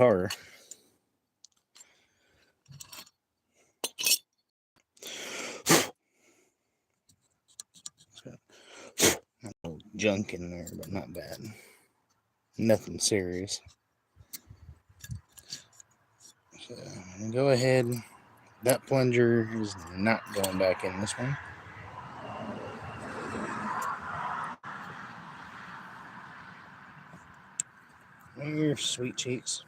car. Junk in there, but not bad. Nothing serious. So I'm gonna go ahead. That plunger is not going back in this one. Your sweet cheeks.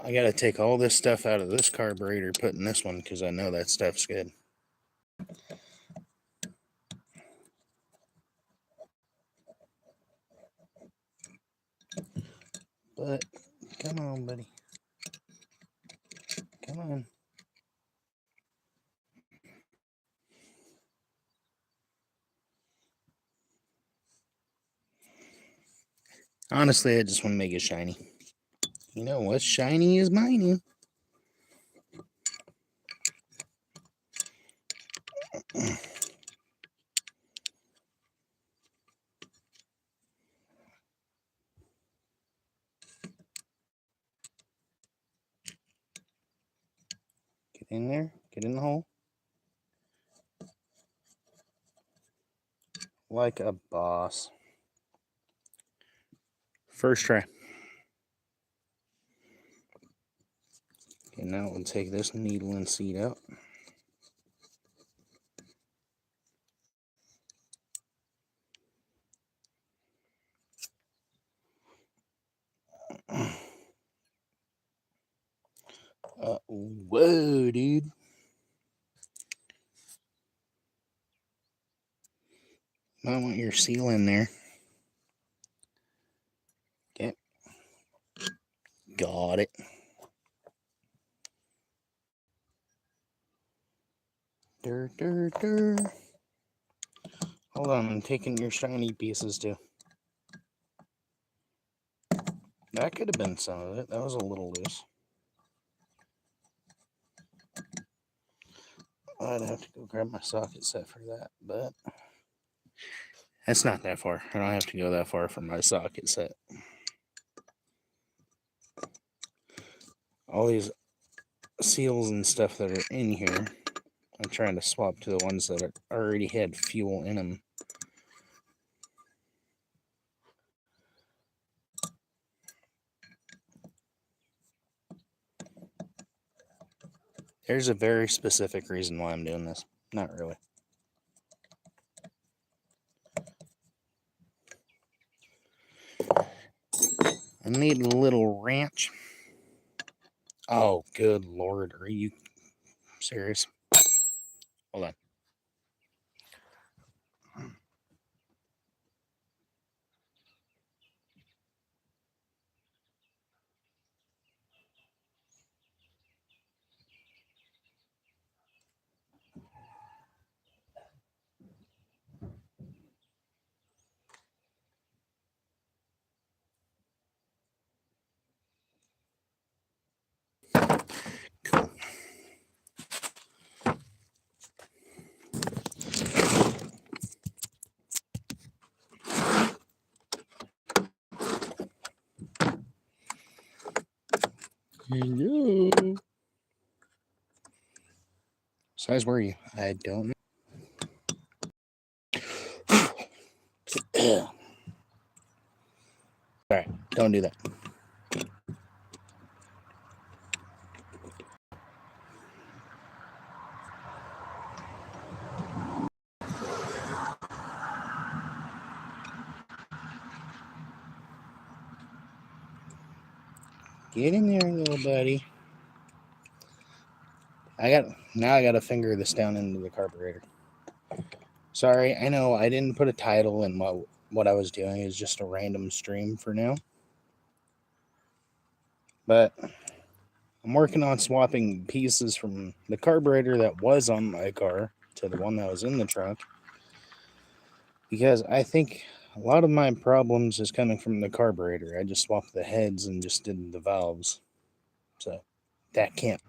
I gotta take all this stuff out of this carburetor, put in this one, because I know that stuff's good. But, come on, buddy. Come on. Honestly, I just want to make it shiny. You know what's shiny is miney. Get in there. Get in the hole. Like a boss. First try. Okay, now we'll take this needle and seed out. Whoa, dude. I want your seal in there. Okay. Got it. Hold on, I'm taking your shiny pieces too. That could have been some of it. That was a little loose. I'd have to go grab my socket set for that, but that's not that far. I don't have to go that far for my socket set. All these seals and stuff that are in here, I'm trying to swap to the ones that already had fuel in them. There's a very specific reason why I'm doing this. Not really. I need a little wrench. Oh, good Lord. Are you serious? Hold on. Cool. Hello. Size were you? I don't know. Alright, don't do that. Get in there, little buddy. Now I gotta finger this down into the carburetor. Sorry, I know I didn't put a title in what I was doing. It's just a random stream for now. But I'm working on swapping pieces from the carburetor that was on my car to the one that was in the trunk, because I think a lot of my problems is coming from the carburetor. I just swapped the heads and just did the valves. So that can't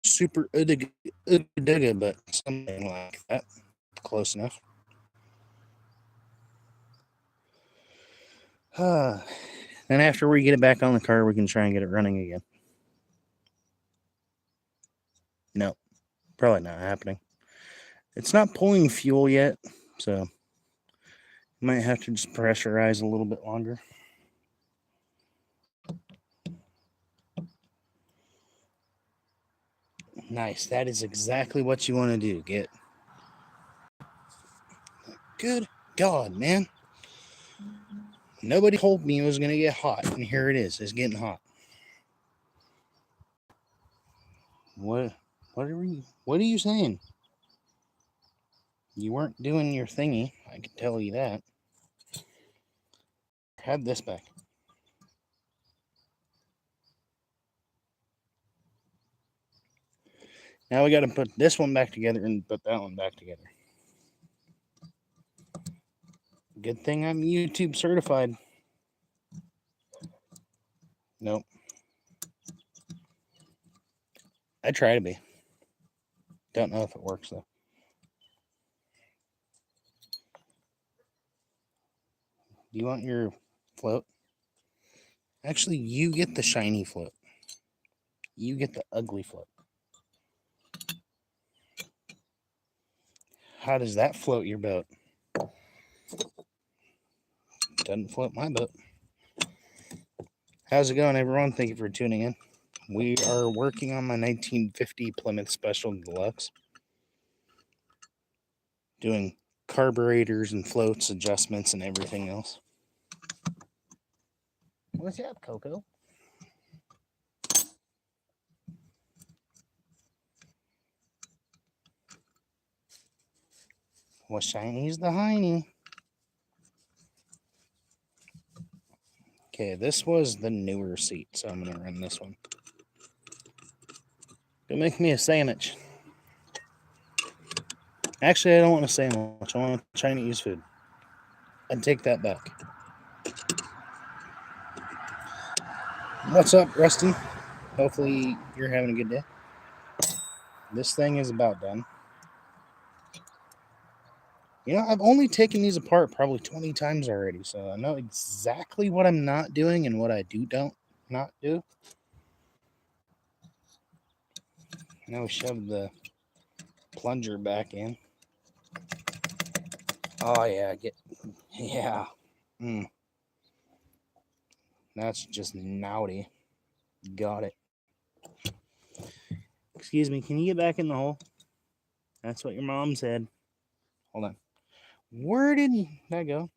super but something like that. Close enough. Then after we get it back on the car, we can try and get it running again. No, probably not happening. It's not pulling fuel yet, so might have to just pressurize a little bit longer. Nice. That is exactly what you want to do. Get. Good God, man. Nobody told me it was going to get hot, and here it is. It's getting hot. What are you saying? You weren't doing your thingy, I can tell you that. Have this back. Now we got to put this one back together and put that one back together. Good thing I'm YouTube certified. Nope. I try to be. Don't know if it works though. Do you want your float? Actually, you get the shiny float. You get the ugly float. How does that float your boat? Doesn't float my boat. How's it going, everyone? Thank you for tuning in. We are working on my 1950 Plymouth Special Deluxe. Doing carburetors and floats, adjustments, and everything else. What's up, Coco? Well, shiny's the hiney. Okay, this was the newer seat, so I'm going to run this one. Go make me a sandwich. Actually, I don't want a sandwich. I want Chinese food. I'd take that back. What's up, Rusty? Hopefully you're having a good day. This thing is about done. You know, I've only taken these apart probably 20 times already, so I know exactly what I'm not doing and what I don't not do. Now we shove the plunger back in. Oh yeah, yeah. That's just naughty. Got it. Excuse me, can you get back in the hole? That's what your mom said. Hold on. Where did that go?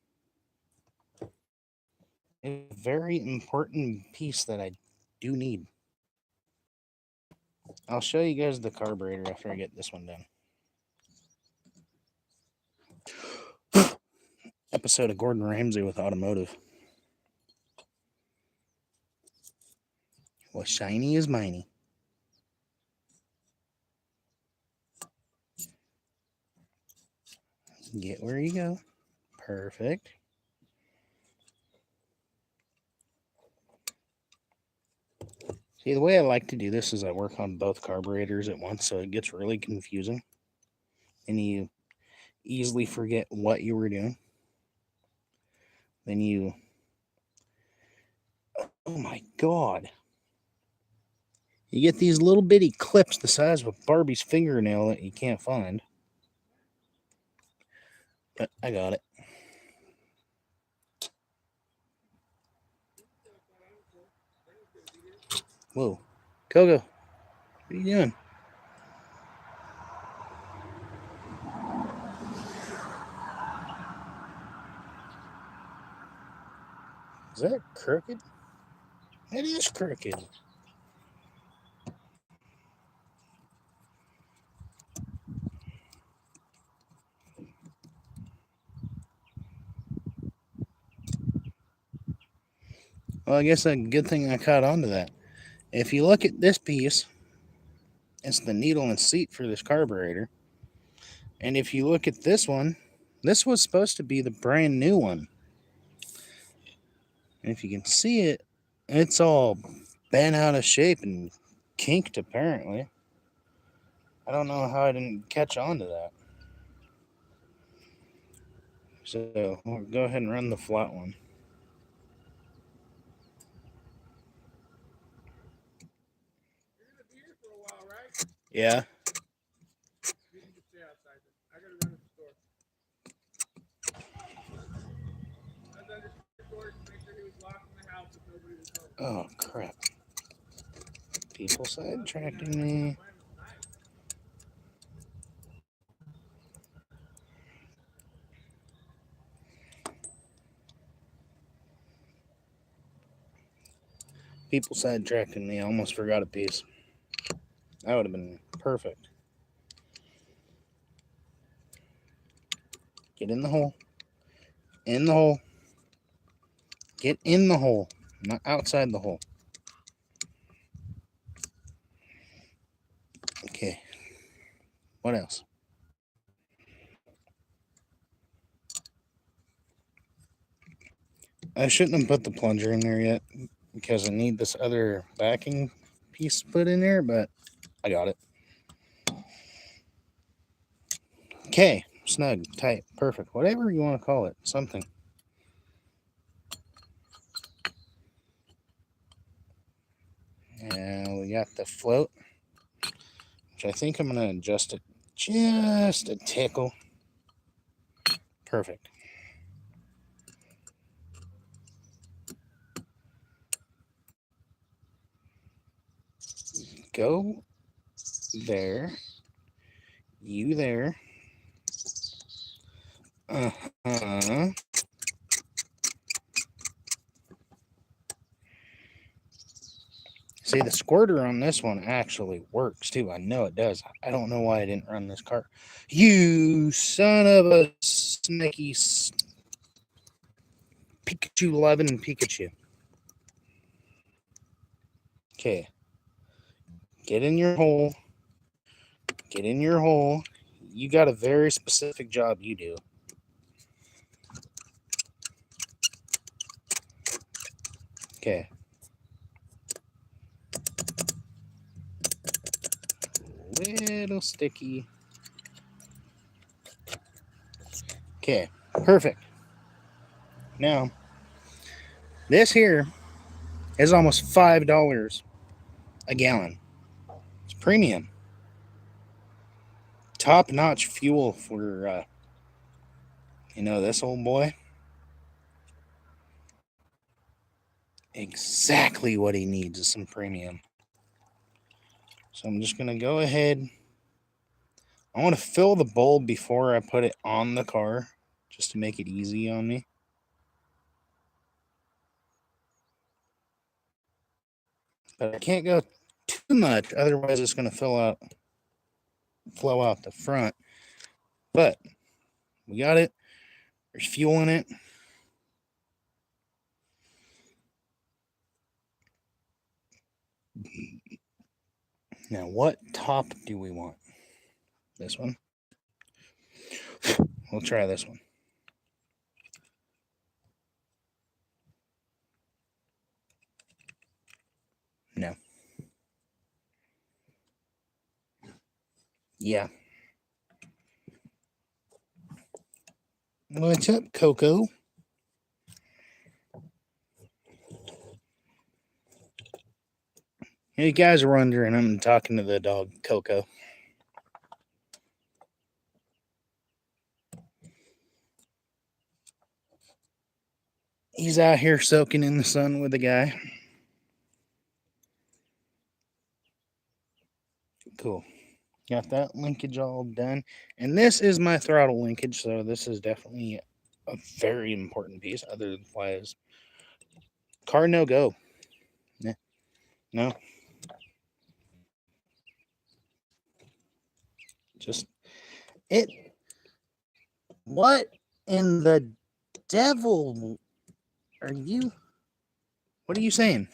A very important piece that I do need. I'll show you guys the carburetor after I get this one done. Episode of Gordon Ramsay with automotive. Well, shiny is miney. Get where you go. Perfect. See, the way I like to do this is I work on both carburetors at once, so it gets really confusing. And you easily forget what you were doing. Then you... Oh my God. You get these little bitty clips the size of a Barbie's fingernail that you can't find. But I got it. Whoa. Coco, what are you doing? Is that crooked? It is crooked. Well, I guess a good thing I caught on to that. If you look at this piece, it's the needle and seat for this carburetor. And if you look at this one, this was supposed to be the brand new one. And if you can see it, it's all bent out of shape and kinked, apparently. I don't know how I didn't catch on to that. So we'll go ahead and run the flat one. Yeah. You can just stay outside. I gotta run to the store. I was under the door to make sure he was locking the house if nobody was home. Oh, crap. People Well, that's pretty sidetracking nice. That's me. nice. People sidetracking me. I almost forgot a piece. That would have been perfect. Get in the hole. In the hole. Get in the hole. Not outside the hole. Okay. What else? I shouldn't have put the plunger in there yet because I need this other backing piece put in there, but I got it. Okay. Snug, tight, perfect. Whatever you want to call it. Something. And we got the float, which I think I'm going to adjust it just a tickle. Perfect. Go there. You there. Uh-huh. See, the squirter on this one actually works too. I know it does. I don't know why I didn't run this car. You son of a snaky Pikachu loving Pikachu. Okay. Get in your hole. Get in your hole. You got a very specific job you do. Okay. Little sticky. Okay. Perfect. Now, this here is almost $5 a gallon. It's premium. Top-notch fuel for, this old boy. Exactly what he needs is some premium. So I'm just going to go ahead. I want to fill the bulb before I put it on the car, just to make it easy on me. But I can't go too much, otherwise it's going to flow out the front. But we got it. There's fuel in it. Now, what top do we want? This one? We'll try this one. No. Yeah. What's up, Coco? You guys are wondering, I'm talking to the dog, Coco. He's out here soaking in the sun with the guy. Cool. Got that linkage all done. And this is my throttle linkage, so this is definitely a very important piece. Otherwise, car no go. No. Just it. What in the devil are you? What are you saying?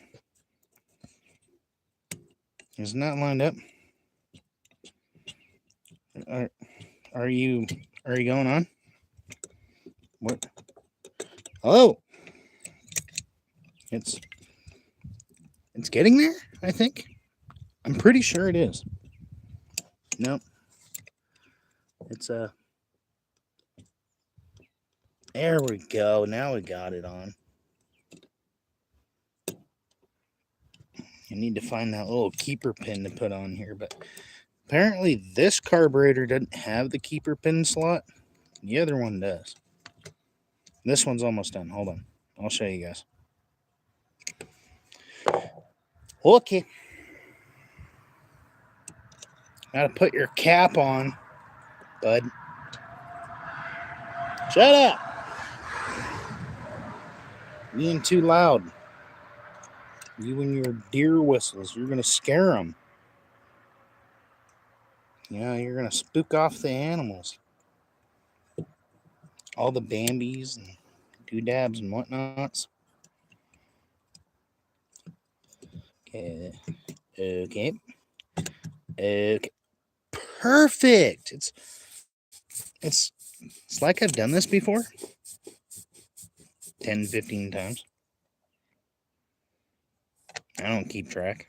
Is not lined up. Are you going on? What? Oh, it's getting there. I think. I'm pretty sure it is. Nope. It's There we go. Now we got it on. I need to find that little keeper pin to put on here, but Apparently, this carburetor doesn't have the keeper pin slot. The other one does. This one's almost done. Hold on. I'll show you guys. Okay. Gotta put your cap on, bud. Shut up. Being too loud. You and your deer whistles. You're gonna scare them. Yeah, you're gonna spook off the animals. All the Bambis and doodabs and whatnots. Okay. Okay. Okay. Perfect. It's like I've done this before. 10, 15 times. I don't keep track.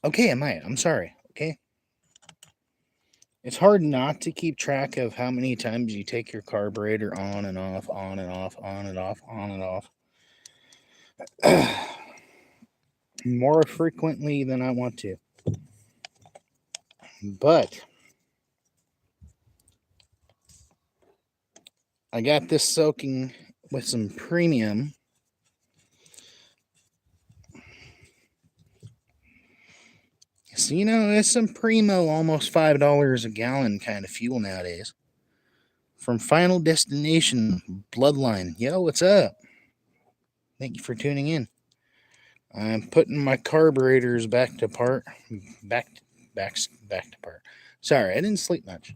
Okay, I might. I'm sorry. Okay. It's hard not to keep track of how many times you take your carburetor on and off, on and off, on and off, on and off. More frequently than I want to. But I got this soaking with some premium. So, it's some primo, almost $5 a gallon kind of fuel nowadays. From Final Destination Bloodline. Yo, what's up? Thank you for tuning in. I'm putting my carburetors back to part. Back to part. Sorry, I didn't sleep much.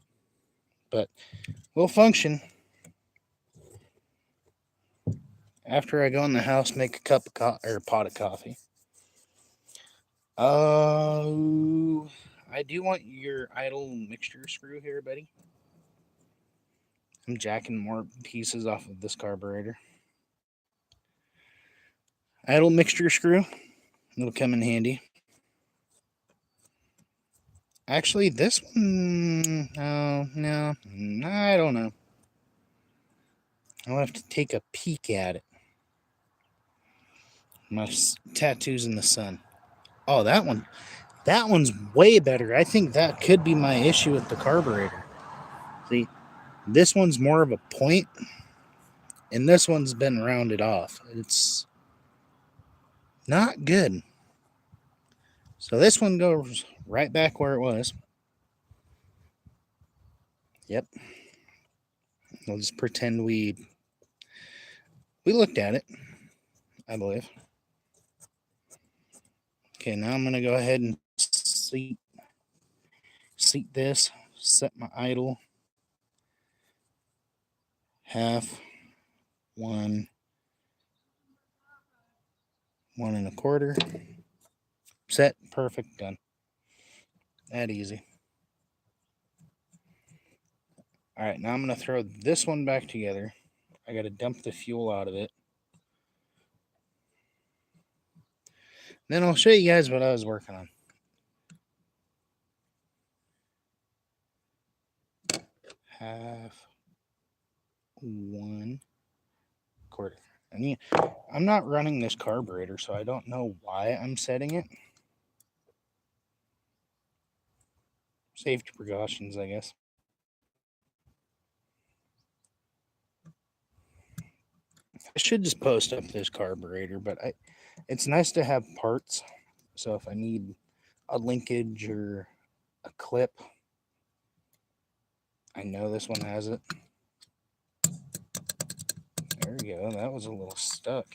But we'll function. After I go in the house, make a cup of or a pot of coffee. I do want your idle mixture screw here, buddy. I'm jacking more pieces off of this carburetor. Idle mixture screw. It'll come in handy. Actually, this one... Oh, no. I don't know. I'll have to take a peek at it. My tattoos in the sun. Oh, that one. That one's way better. I think that could be my issue with the carburetor. See, this one's more of a point, and this one's been rounded off. It's not good. So this one goes right back where it was. Yep. We'll just pretend we looked at it, I believe. Okay, now I'm going to go ahead and seat this, set my idle, half, 1, 1 1/4, set, perfect, done. That easy. All right, now I'm going to throw this one back together. I got to dump the fuel out of it. Then I'll show you guys what I was working on. Half, 1/4. And I'm not running this carburetor, so I don't know why I'm setting it. Safety precautions, I guess. I should just post up this carburetor, but it's nice to have parts. So if I need a linkage or a clip, I know this one has it. There we go. That was a little stuck.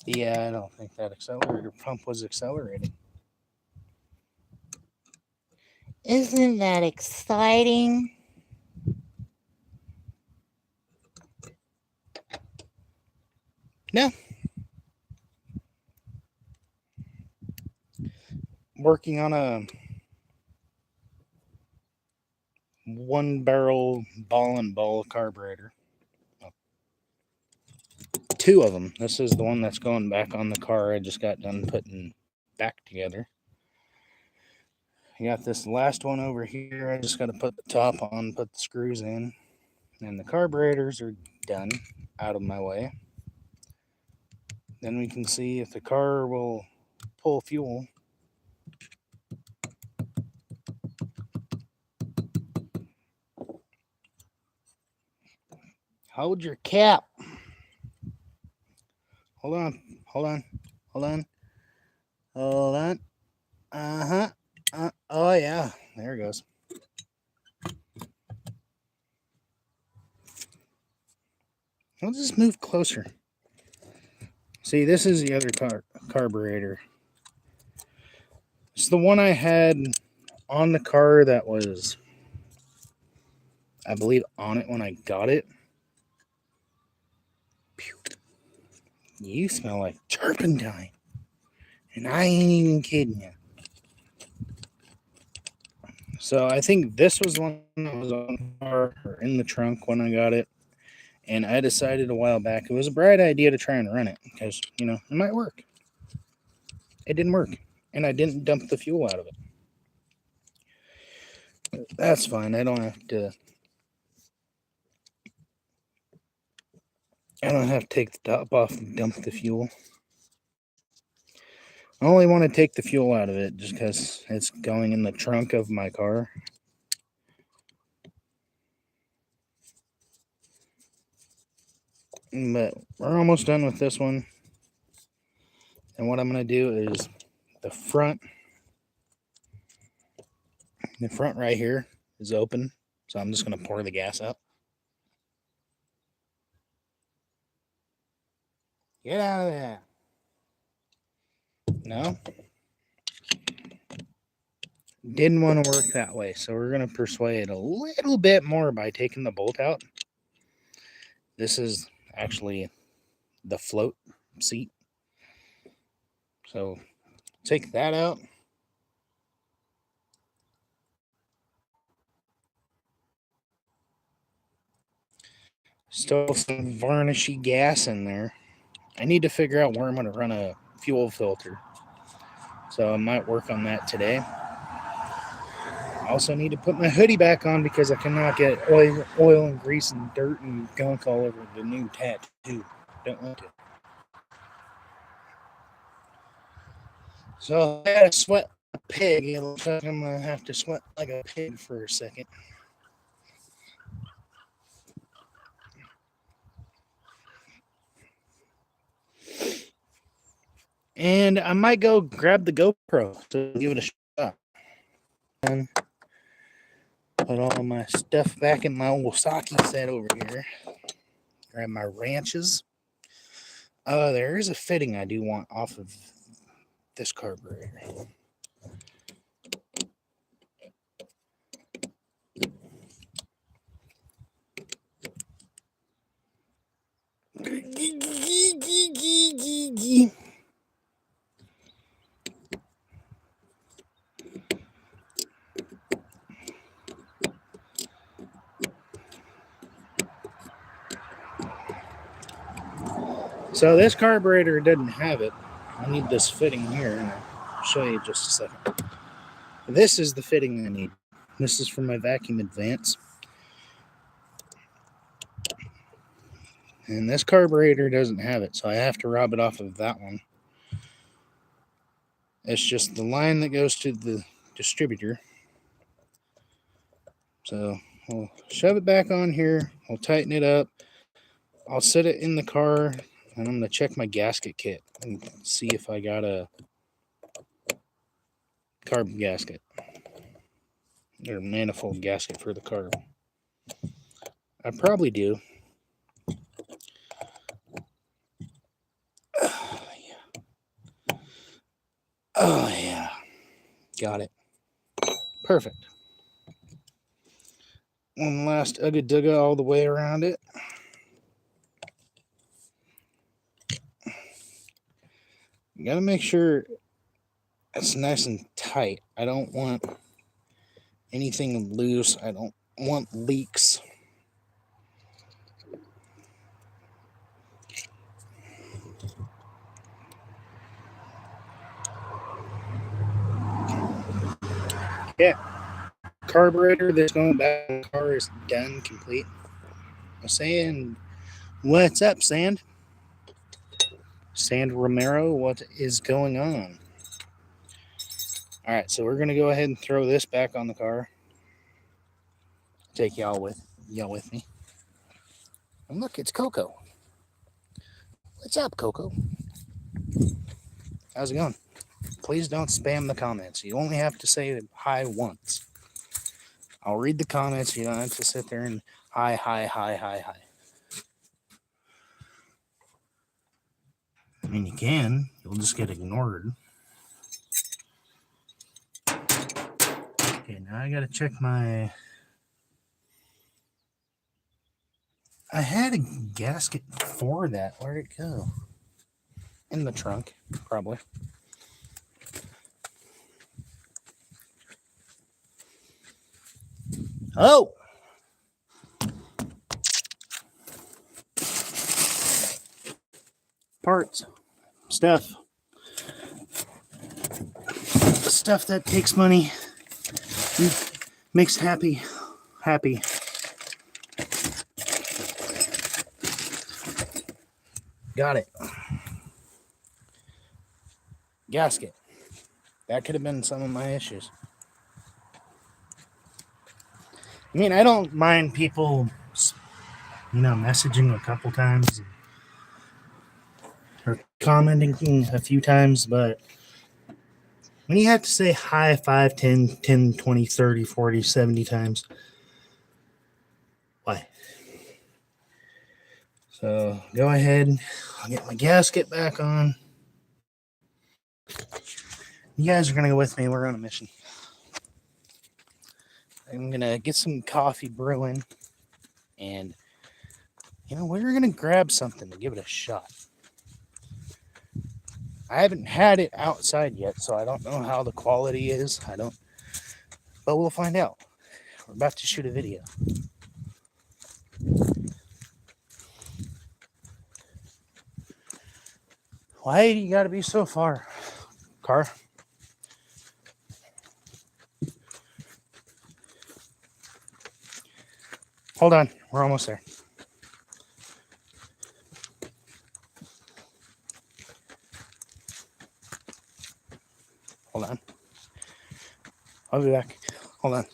Yeah, I don't think that accelerator pump was accelerating. Isn't that exciting? No. Working on a 1-barrel ball and ball carburetor. 2 of them. This is the one that's going back on the car I just got done putting back together. I got this last one over here. I just got to put the top on, put the screws in, and the carburetors are done, out of my way. Then we can see if the car will pull fuel. Hold your cap. Hold on. Hold on. Hold on. Hold on. Uh-huh. Oh, yeah. There it goes. I'll just move closer. See, this is the other carburetor. It's the one I had on the car that was, I believe, on it when I got it. You smell like turpentine. And I ain't even kidding you. So I think this was one that was on the car or in the trunk when I got it. And I decided a while back it was a bright idea to try and run it because, it might work. It didn't work. And I didn't dump the fuel out of it. But that's fine. I don't have to take the top off and dump the fuel. I only want to take the fuel out of it just because it's going in the trunk of my car. But we're almost done with this one. And what I'm going to do is the front right here is open. So I'm just going to pour the gas out. Get out of there. No. Didn't want to work that way. So we're going to persuade a little bit more by taking the bolt out. This is actually the float seat. So take that out. Still some varnishy gas in there. I need to figure out where I'm going to run a fuel filter. So I might work on that today. I also need to put my hoodie back on because I cannot get oil and grease and dirt and gunk all over the new tattoo. Don't want to. So I gotta sweat like a pig. It looks like I'm going to have to sweat like a pig for a second. And I might go grab the GoPro to give it a shot. And put all my stuff back in my Wasaki set over here. Grab my wrenches. There is a fitting I do want off of this carburetor. So this carburetor doesn't have it. I need this fitting here, and I'll show you just a second. This is the fitting I need. This is for my vacuum advance. And this carburetor doesn't have it, so I have to rob it off of that one. It's just the line that goes to the distributor. So we'll shove it back on here. We'll tighten it up. I'll set it in the car, and I'm going to check my gasket kit and see if I got a carb gasket or manifold gasket for the car. I probably do. Oh, yeah. Got it. Perfect. One last Ugga Dugga all the way around it. You gotta make sure it's nice and tight. I don't want anything loose. I don't want leaks. Yeah. Carburetor that's going back in the car is done, complete. I'm saying, what's up, Sand? Sand Romero, what is going on? All right, so we're gonna go ahead and throw this back on the car. Take y'all with me. And look, it's Coco. What's up, Coco? How's it going? Please don't spam the comments. You only have to say hi once. I'll read the comments. You don't have to sit there and hi, hi, hi, hi, hi. I mean, you can. You'll just get ignored. Okay, now I gotta check my... I had a gasket for that. Where'd it go? In the trunk, probably. Oh! Parts. Stuff. Stuff that takes money. Makes happy. Got it. Gasket. That could have been some of my issues. I mean, I don't mind people, messaging a couple times or commenting a few times, but when you have to say hi 5, 10, 10, 20, 30, 40, 70 times, why? So go ahead. I'll get my gasket back on. You guys are going to go with me. We're on a mission. I'm going to get some coffee brewing. And, we're going to grab something to give it a shot. I haven't had it outside yet, so I don't know how the quality is. But we'll find out. We're about to shoot a video. Why do you got to be so far, car? Hold on. We're almost there. Hold on. I'll be back. Hold on.